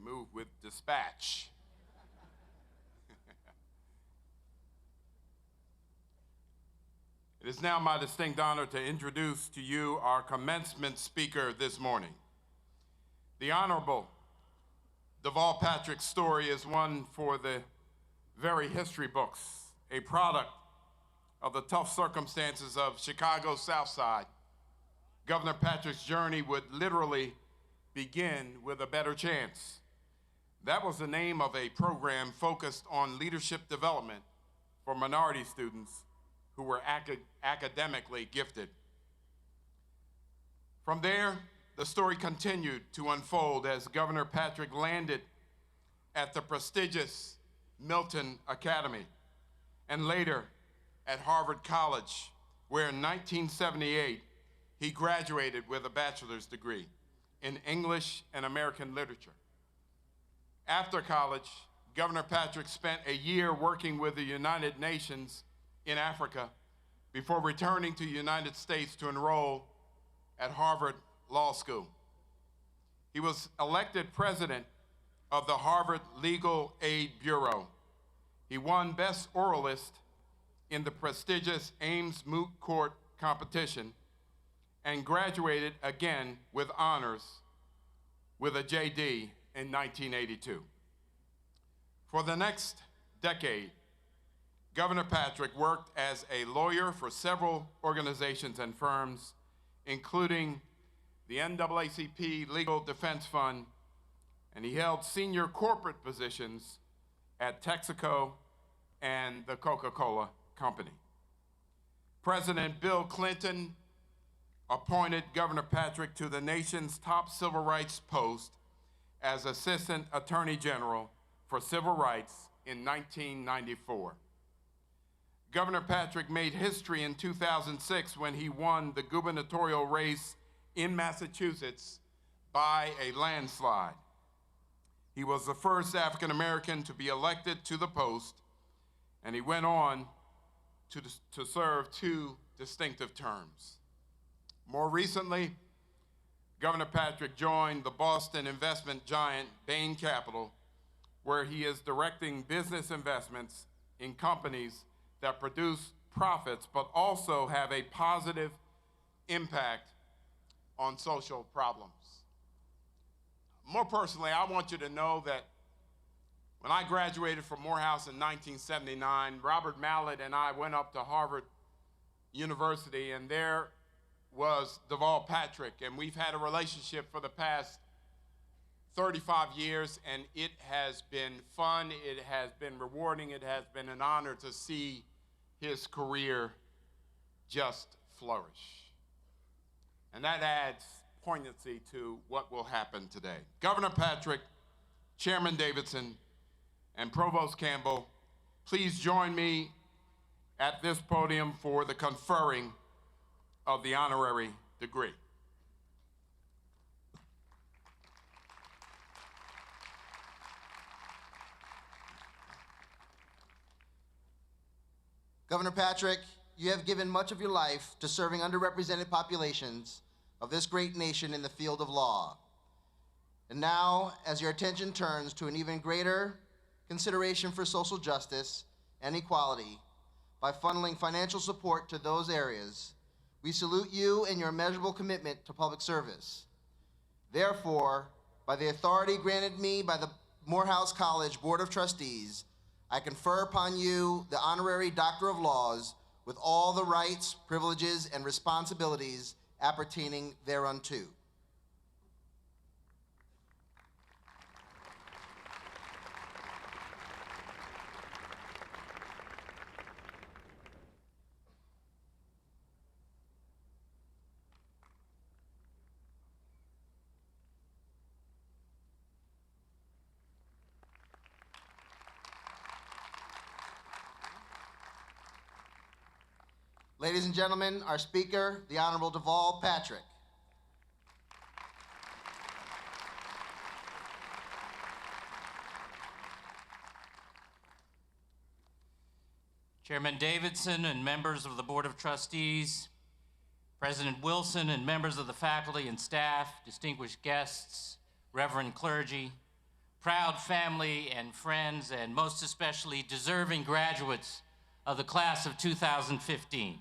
move with dispatch. It is now my distinct honor to introduce to you our commencement speaker this morning. The Honorable Deval Patrick's story is one for the very history books, a product of the tough circumstances of Chicago's South Side. Governor Patrick's journey would literally begin with a better chance. That was the name of a program focused on leadership development for minority students who were academically gifted. From there, the story continued to unfold as Governor Patrick landed at the prestigious Milton Academy and later at Harvard College, where in 1978, he graduated with a bachelor's degree in English and American literature. After college, Governor Patrick spent a year working with the United Nations in Africa before returning to the United States to enroll at Harvard Law School. He was elected president of the Harvard Legal Aid Bureau. He won Best Oralist in the prestigious Ames Moot Court competition and graduated again with honors with a JD in 1982. For the next decade, Governor Patrick worked as a lawyer for several organizations and firms, including the NAACP Legal Defense Fund, and he held senior corporate positions at Texaco and the Coca-Cola Company. President Bill Clinton appointed Governor Patrick to the nation's top civil rights post as Assistant Attorney General for Civil Rights in 1994. Governor Patrick made history in 2006 when he won the gubernatorial race in Massachusetts by a landslide. He was the first African American to be elected to the post, and he went on to serve 2 distinctive terms. More recently, Governor Patrick joined the Boston investment giant Bain Capital, where he is directing business investments in companies that produce profits but also have a positive impact on social problems. More personally, I want you to know that when I graduated from Morehouse in 1979, Robert Mallett and I went up to Harvard University, and there was Deval Patrick, and we've had a relationship for the past 35 years, and it has been fun, it has been rewarding, it has been an honor to see his career just flourish. And that adds poignancy to what will happen today. Governor Patrick, Chairman Davidson, and Provost Campbell, please join me at this podium for the conferring of the honorary degree. Governor Patrick, you have given much of your life to serving underrepresented populations of this great nation in the field of law. And now, as your attention turns to an even greater consideration for social justice and equality by funneling financial support to those areas, we salute you and your immeasurable commitment to public service. Therefore, by the authority granted me by the Morehouse College Board of Trustees, I confer upon you the honorary Doctor of Laws with all the rights, privileges, and responsibilities appertaining thereunto. Ladies and gentlemen, our speaker, the Honorable Deval Patrick. Chairman Davidson and members of the Board of Trustees, President Wilson and members of the faculty and staff, distinguished guests, reverend clergy, proud family and friends, and most especially deserving graduates of the class of 2015.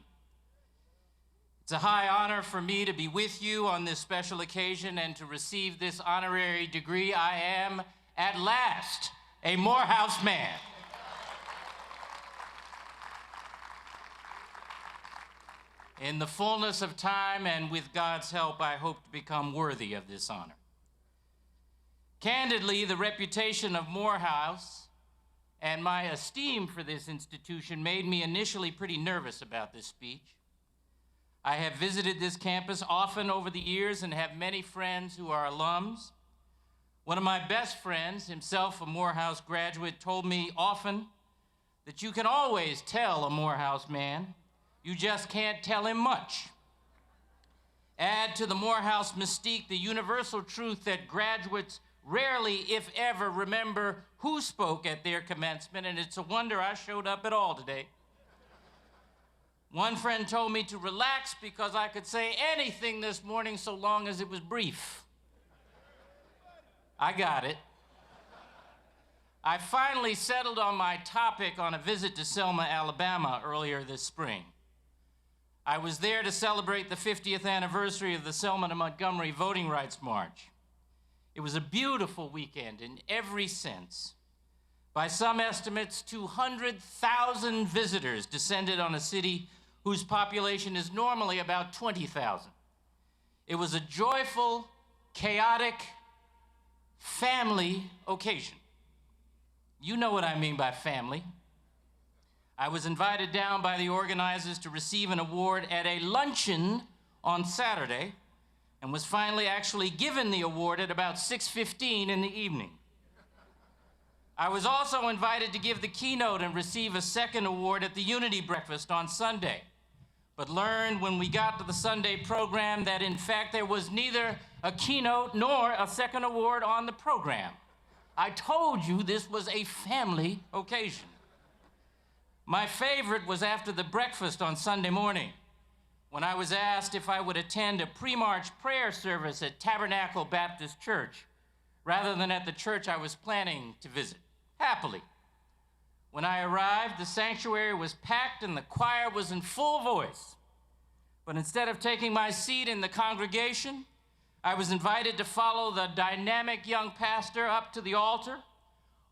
It's a high honor for me to be with you on this special occasion and to receive this honorary degree. I am, at last, a Morehouse man. In the fullness of time and with God's help, I hope to become worthy of this honor. Candidly, the reputation of Morehouse and my esteem for this institution made me initially pretty nervous about this speech. I have visited this campus often over the years and have many friends who are alums. One of my best friends, himself a Morehouse graduate, told me often that you can always tell a Morehouse man, you just can't tell him much. Add to the Morehouse mystique the universal truth that graduates rarely, if ever, remember who spoke at their commencement, and it's a wonder I showed up at all today. One friend told me to relax because I could say anything this morning so long as it was brief. I got it. I finally settled on my topic on a visit to Selma, Alabama earlier this spring. I was there to celebrate the 50th anniversary of the Selma to Montgomery Voting Rights March. It was a beautiful weekend in every sense. By some estimates, 200,000 visitors descended on a city whose population is normally about 20,000. It was a joyful, chaotic, family occasion. You know what I mean by family. I was invited down by the organizers to receive an award at a luncheon on Saturday and was finally actually given the award at about 6:15 in the evening. I was also invited to give the keynote and receive a second award at the Unity Breakfast on Sunday, but learned when we got to the Sunday program that in fact there was neither a keynote nor a second award on the program. I told you this was a family occasion. My favorite was after the breakfast on Sunday morning, when I was asked if I would attend a pre-march prayer service at Tabernacle Baptist Church, rather than at the church I was planning to visit. Happily. When I arrived, the sanctuary was packed and the choir was in full voice. But instead of taking my seat in the congregation, I was invited to follow the dynamic young pastor up to the altar.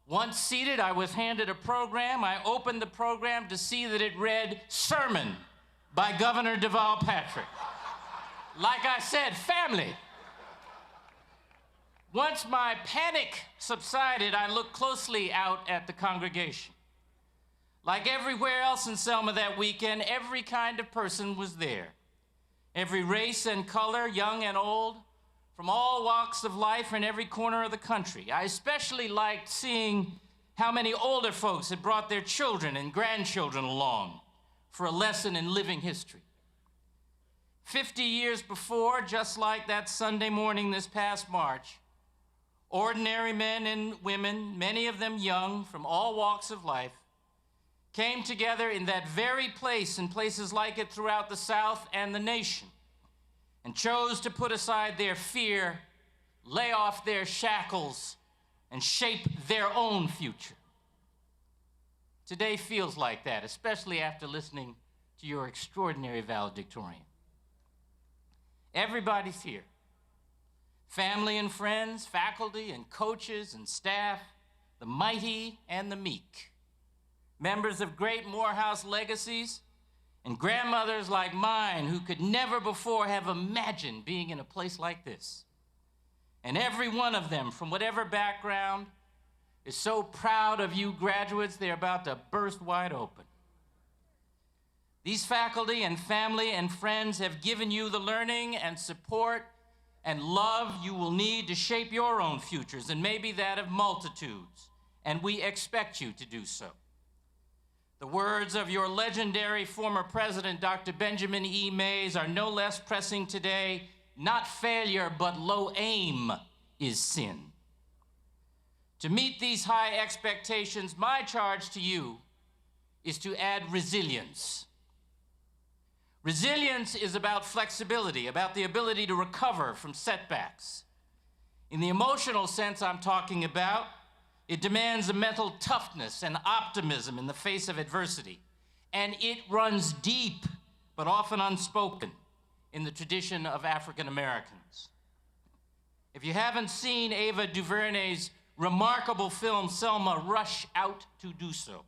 Once seated, I was handed a program. I opened the program to see that it read, Sermon by Governor Deval Patrick. Like I said, family. Once my panic subsided, I looked closely out at the congregation. Like everywhere else in Selma that weekend, every kind of person was there. Every race and color, young and old, from all walks of life in every corner of the country. I especially liked seeing how many older folks had brought their children and grandchildren along for a lesson in living history. 50 years before, just like that Sunday morning this past March, ordinary men and women, many of them young, from all walks of life, came together in that very place and places like it throughout the South and the nation, and chose to put aside their fear, lay off their shackles, and shape their own future. Today feels like that, especially after listening to your extraordinary valedictorian. Everybody's here. Family and friends, faculty and coaches and staff, the mighty and the meek, members of great Morehouse legacies, and grandmothers like mine who could never before have imagined being in a place like this. And every one of them, from whatever background, is so proud of you graduates, they're about to burst wide open. These faculty and family and friends have given you the learning and support and love you will need to shape your own futures, and maybe that of multitudes, and we expect you to do so. The words of your legendary former president, Dr. Benjamin E. Mays, are no less pressing today. Not failure, but low aim is sin. To meet these high expectations, my charge to you is to add resilience. Resilience is about flexibility, about the ability to recover from setbacks. In the emotional sense I'm talking about, It demands a mental toughness and optimism in the face of adversity. And it runs deep, but often unspoken, in the tradition of African Americans. If you haven't seen Ava DuVernay's remarkable film, Selma, rush out to do so.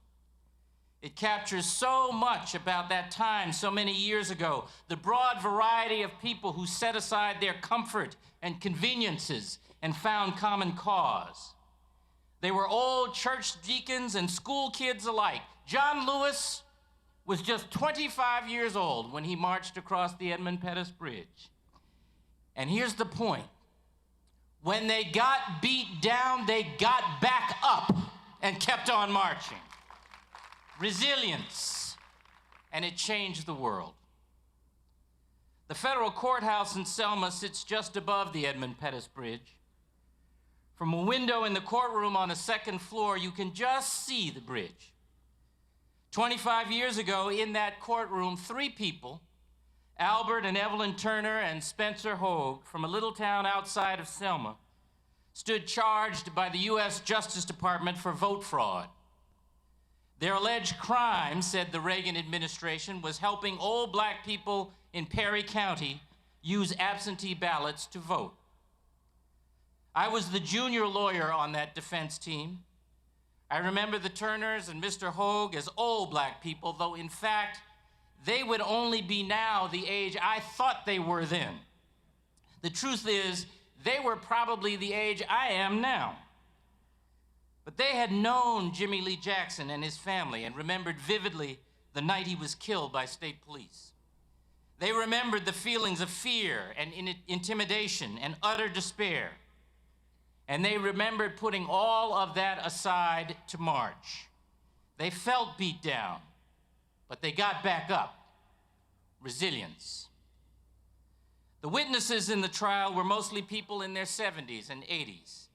It captures so much about that time so many years ago, the broad variety of people who set aside their comfort and conveniences and found common cause. They were old church deacons and school kids alike. John Lewis was just 25 years old when he marched across the Edmund Pettus Bridge. And here's the point. When they got beat down, they got back up and kept on marching. Resilience, and it changed the world. The federal courthouse in Selma sits just above the Edmund Pettus Bridge. From a window in the courtroom on the second floor, you can just see the bridge. 25 years ago, in that courtroom, 3 people, Albert and Evelyn Turner and Spencer Hogue, from a little town outside of Selma, stood charged by the U.S. Justice Department for vote fraud. Their alleged crime, said the Reagan administration, was helping old black people in Perry County use absentee ballots to vote. I was the junior lawyer on that defense team. I remember the Turners and Mr. Hogue as old black people, though in fact, they would only be now the age I thought they were then. The truth is, they were probably the age I am now. But they had known Jimmy Lee Jackson and his family and remembered vividly the night he was killed by state police. They remembered the feelings of fear and intimidation and utter despair. And they remembered putting all of that aside to march. They felt beat down, but they got back up. Resilience. The witnesses in the trial were mostly people in their 70s and 80s.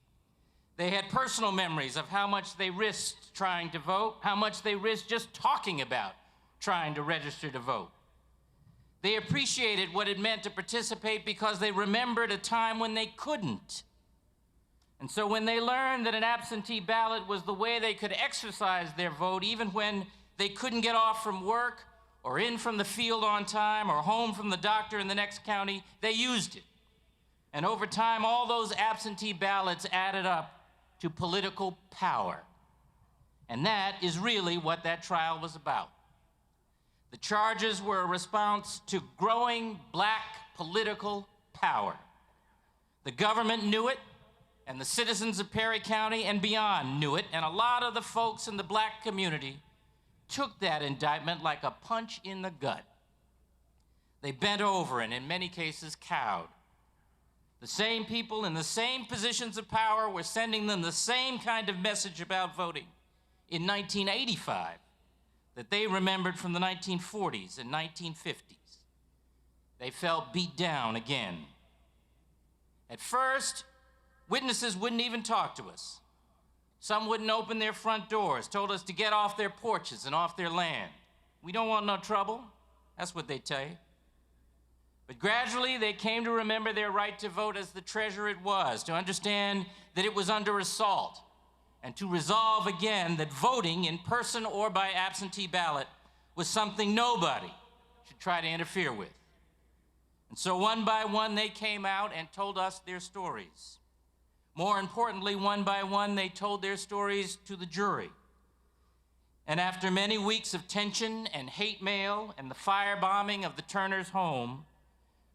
They had personal memories of how much they risked trying to vote, how much they risked just talking about trying to register to vote. They appreciated what it meant to participate because they remembered a time when they couldn't. And so when they learned that an absentee ballot was the way they could exercise their vote, even when they couldn't get off from work or in from the field on time or home from the doctor in the next county, they used it. And over time, all those absentee ballots added up to political power. And that is really what that trial was about. The charges were a response to growing black political power. The government knew it, and the citizens of Perry County and beyond knew it, and a lot of the folks in the black community took that indictment like a punch in the gut. They bent over and in many cases cowed. The same people in the same positions of power were sending them the same kind of message about voting in 1985 that they remembered from the 1940s and 1950s. They felt beat down again. At first, witnesses wouldn't even talk to us. Some wouldn't open their front doors, told us to get off their porches and off their land. We don't want no trouble. That's what they tell you. But gradually, they came to remember their right to vote as the treasure it was, to understand that it was under assault, and to resolve again that voting in person or by absentee ballot was something nobody should try to interfere with. And so one by one, they came out and told us their stories. More importantly, one by one, they told their stories to the jury. And after many weeks of tension and hate mail and the firebombing of the Turners' home,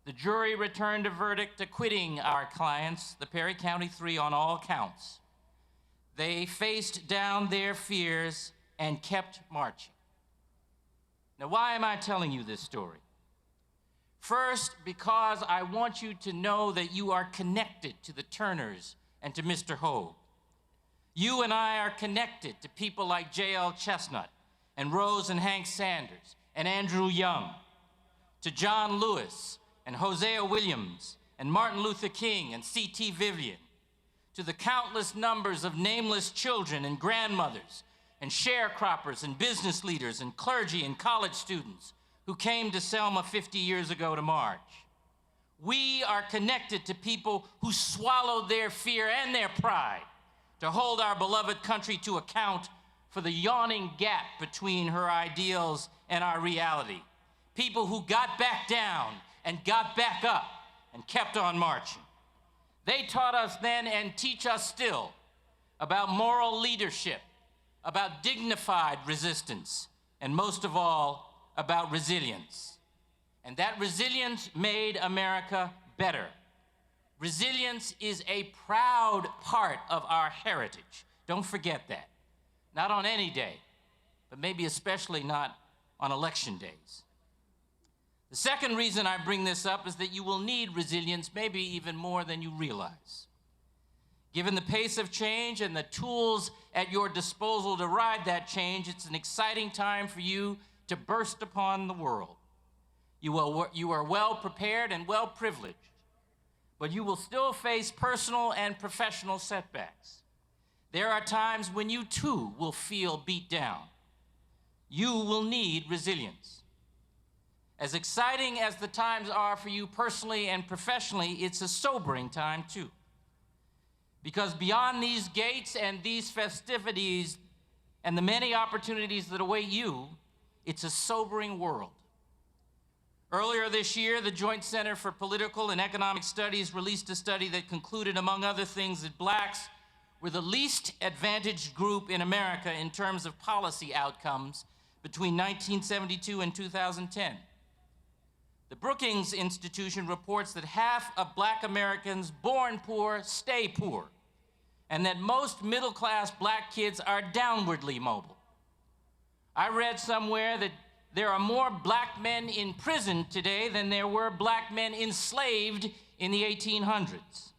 the jury returned a verdict acquitting our clients, the Perry County Three, on all counts. They faced down their fears and kept marching. Now, why am I telling you this story? First, because I want you to know that you are connected to the Turners and to Mr. Hogue. You and I are connected to people like J.L. Chestnut and Rose and Hank Sanders and Andrew Young, to John Lewis and Hosea Williams and Martin Luther King and C.T. Vivian, to the countless numbers of nameless children and grandmothers and sharecroppers and business leaders and clergy and college students who came to Selma 50 years ago to march. We are connected to people who swallowed their fear and their pride to hold our beloved country to account for the yawning gap between her ideals and our reality. People who got back down and got back up and kept on marching. They taught us then and teach us still about moral leadership, about dignified resistance, and most of all, about resilience. And that resilience made America better. Resilience is a proud part of our heritage. Don't forget that. Not on any day, but maybe especially not on election days. The second reason I bring this up is that you will need resilience maybe even more than you realize. Given the pace of change and the tools at your disposal to ride that change, it's an exciting time for you to burst upon the world. You are well prepared and well privileged, but you will still face personal and professional setbacks. There are times when you too will feel beat down. You will need resilience. As exciting as the times are for you personally and professionally, it's a sobering time too. Because beyond these gates and these festivities and the many opportunities that await you, it's a sobering world. Earlier this year, the Joint Center for Political and Economic Studies released a study that concluded, among other things, that blacks were the least advantaged group in America in terms of policy outcomes between 1972 and 2010. The Brookings Institution reports that half of black Americans born poor stay poor, and that most middle-class black kids are downwardly mobile. I read somewhere that there are more black men in prison today than there were black men enslaved in the 1800s.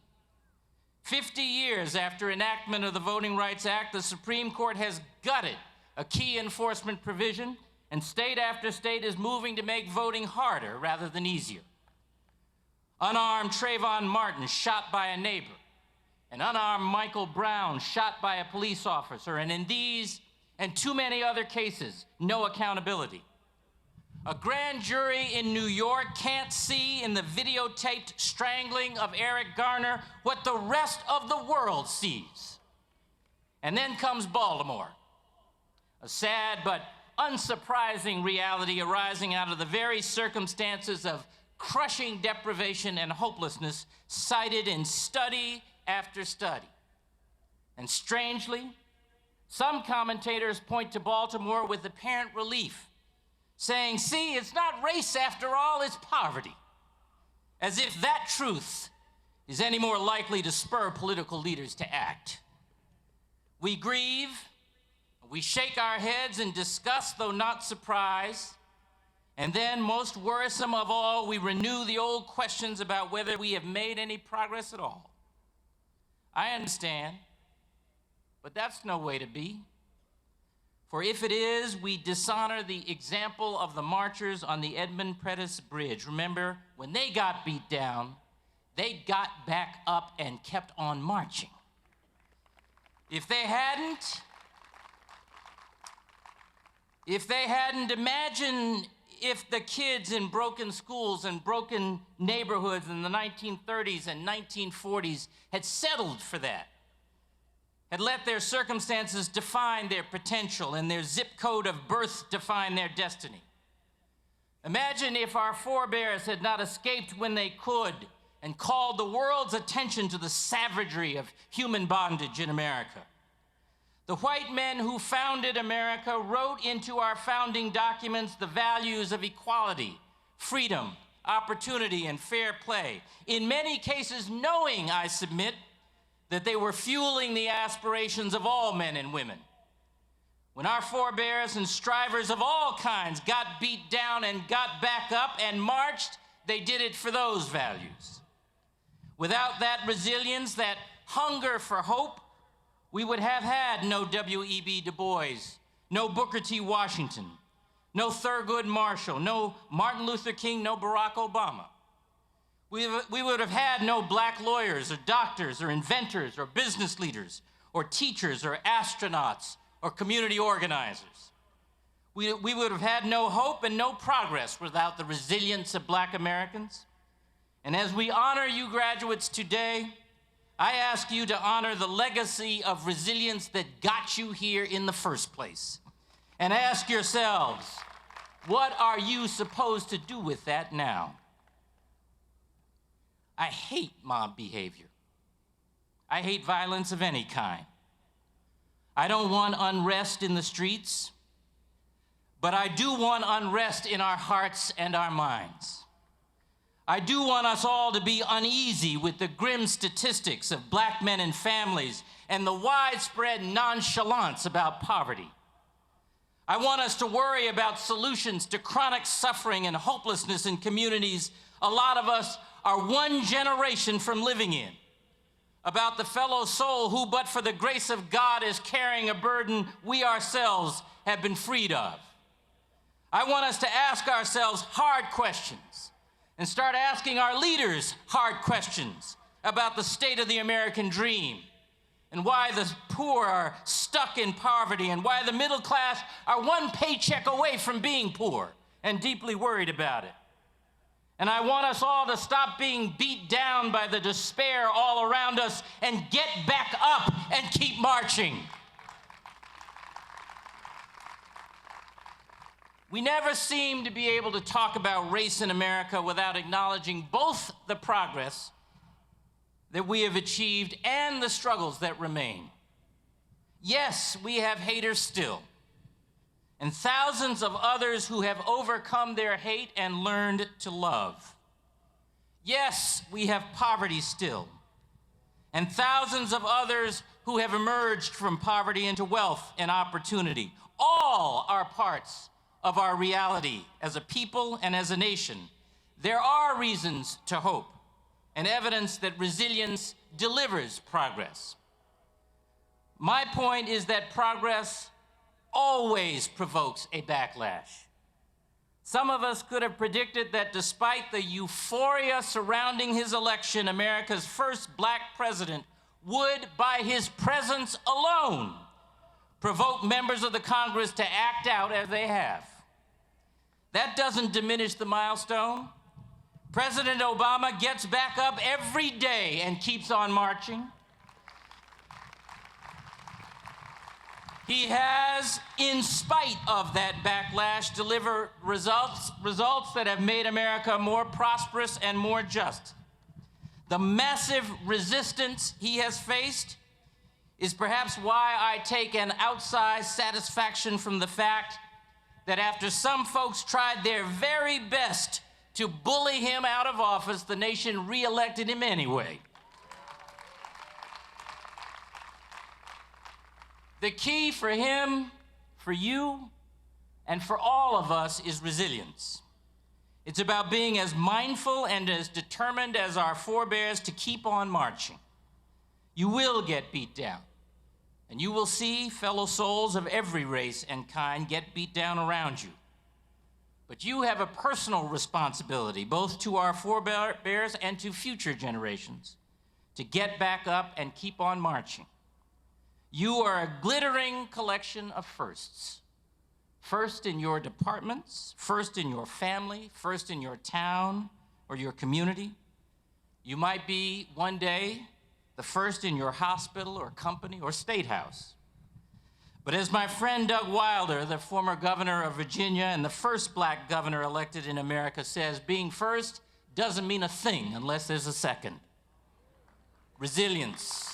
50 years after enactment of the Voting Rights Act, the Supreme Court has gutted a key enforcement provision, and state after state is moving to make voting harder rather than easier. Unarmed Trayvon Martin shot by a neighbor, and unarmed Michael Brown shot by a police officer, and in these and too many other cases, no accountability. A grand jury in New York can't see in the videotaped strangling of Eric Garner what the rest of the world sees. And then comes Baltimore, a sad but unsurprising reality arising out of the very circumstances of crushing deprivation and hopelessness cited in study after study. And strangely, some commentators point to Baltimore with apparent relief, saying, see, it's not race after all, it's poverty. As if that truth is any more likely to spur political leaders to act. We grieve, we shake our heads in disgust, though not surprise, and then, most worrisome of all, we renew the old questions about whether we have made any progress at all. I understand, but that's no way to be. For if it is, we dishonor the example of the marchers on the Edmund Pettus Bridge. Remember, when they got beat down, they got back up and kept on marching. If they hadn't, imagine if the kids in broken schools and broken neighborhoods in the 1930s and 1940s had settled for that, had let their circumstances define their potential and their zip code of birth define their destiny. Imagine if our forebears had not escaped when they could and called the world's attention to the savagery of human bondage in America. The white men who founded America wrote into our founding documents the values of equality, freedom, opportunity, and fair play, in many cases knowing, I submit, that they were fueling the aspirations of all men and women. When our forebears and strivers of all kinds got beat down and got back up and marched, they did it for those values. Without that resilience, that hunger for hope, we would have had no W.E.B. Du Bois, no Booker T. Washington, no Thurgood Marshall, no Martin Luther King, no Barack Obama. We would have had no black lawyers or doctors or inventors or business leaders or teachers or astronauts or community organizers. We would have had no hope and no progress without the resilience of black Americans. And as we honor you graduates today, I ask you to honor the legacy of resilience that got you here in the first place. And ask yourselves, what are you supposed to do with that now? I hate mob behavior. I hate violence of any kind. I don't want unrest in the streets, but I do want unrest in our hearts and our minds. I do want us all to be uneasy with the grim statistics of black men and families and the widespread nonchalance about poverty. I want us to worry about solutions to chronic suffering and hopelessness in communities a lot of us are one generation from living in. About the fellow soul who, but for the grace of God, is carrying a burden we ourselves have been freed of. I want us to ask ourselves hard questions and start asking our leaders hard questions about the state of the American dream and why the poor are stuck in poverty and why the middle class are one paycheck away from being poor and deeply worried about it. And I want us all to stop being beat down by the despair all around us and get back up and keep marching. We never seem to be able to talk about race in America without acknowledging both the progress that we have achieved and the struggles that remain. Yes, we have haters still, and thousands of others who have overcome their hate and learned to love. Yes, we have poverty still, and thousands of others who have emerged from poverty into wealth and opportunity. All are parts of our reality as a people and as a nation. There are reasons to hope and evidence that resilience delivers progress. My point is that progress always provokes a backlash. Some of us could have predicted that despite the euphoria surrounding his election, America's first black president would, by his presence alone, provoke members of the Congress to act out as they have. That doesn't diminish the milestone. President Obama gets back up every day and keeps on marching. He has, in spite of that backlash, delivered results that have made America more prosperous and more just. The massive resistance he has faced is perhaps why I take an outsized satisfaction from the fact that after some folks tried their very best to bully him out of office, the nation re-elected him anyway. The key for him, for you, and for all of us is resilience. It's about being as mindful and as determined as our forebears to keep on marching. You will get beat down, and you will see fellow souls of every race and kind get beat down around you. But you have a personal responsibility, both to our forebears and to future generations, to get back up and keep on marching. You are a glittering collection of firsts. First in your departments, first in your family, first in your town or your community. You might be one day the first in your hospital or company or state house. But as my friend Doug Wilder, the former governor of Virginia and the first black governor elected in America, says, being first doesn't mean a thing unless there's a second. Resilience.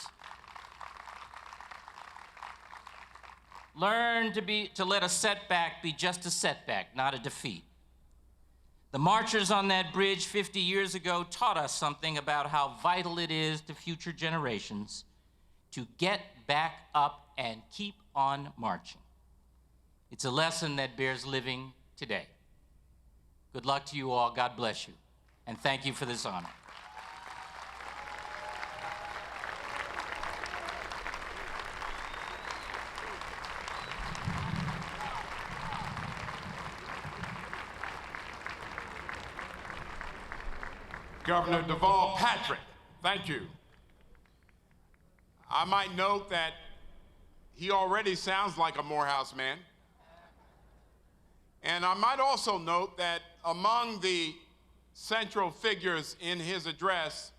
Learn to let a setback be just a setback, not a defeat. The marchers on that bridge 50 years ago taught us something about how vital it is to future generations to get back up and keep on marching. It's a lesson that bears living today. Good luck to you all. God bless you. And thank you for this honor. Governor Deval Patrick, thank you. I might note that he already sounds like a Morehouse man. And I might also note that among the central figures in his address,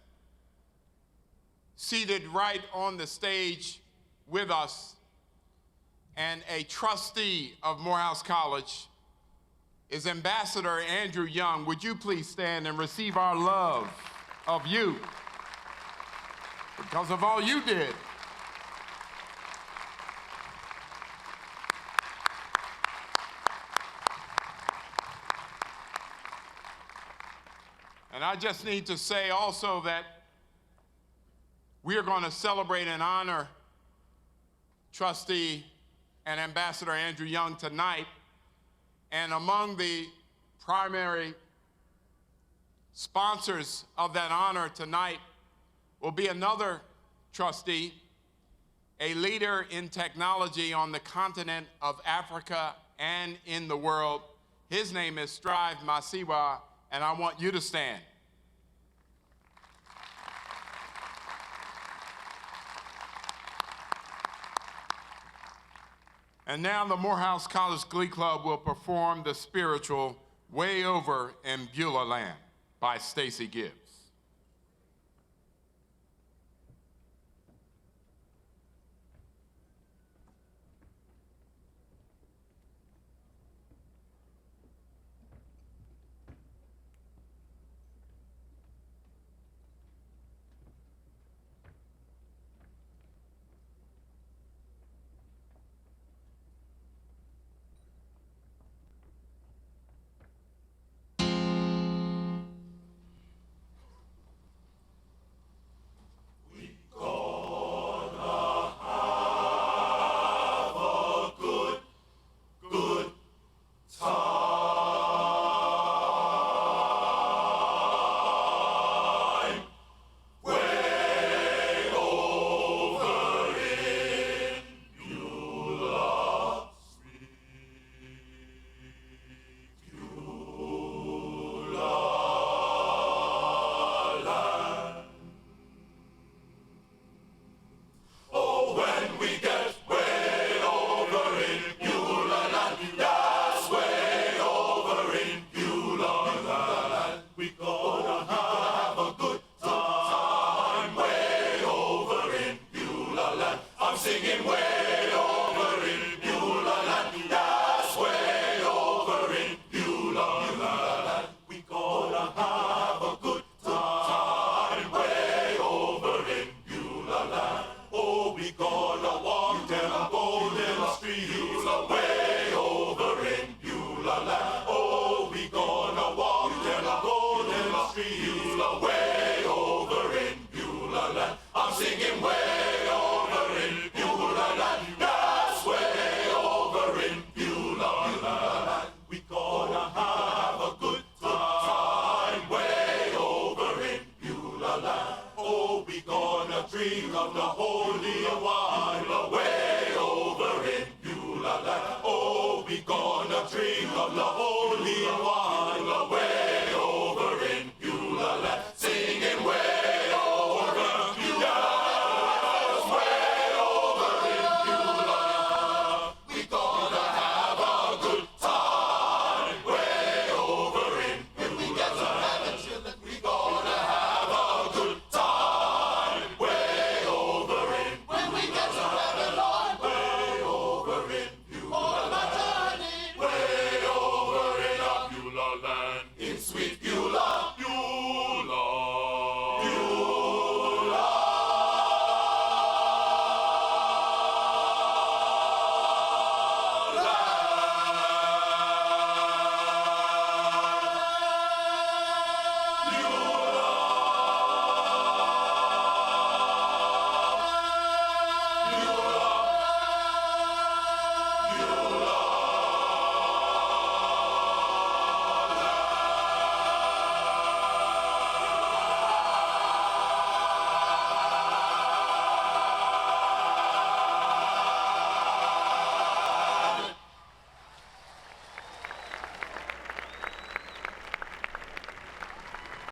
seated right on the stage with us, and a trustee of Morehouse College, is Ambassador Andrew Young. Would you please stand and receive our love of you because of all you did. And I just need to say also that we are going to celebrate and honor Trustee and Ambassador Andrew Young tonight. And among the primary sponsors of that honor tonight will be another trustee, a leader in technology on the continent of Africa and in the world. His name is Strive Masiwa, and I want you to stand. And now the Morehouse College Glee Club will perform the spiritual Way Over in Beulah Land by Stacy Gibbs. Dream of the holy one.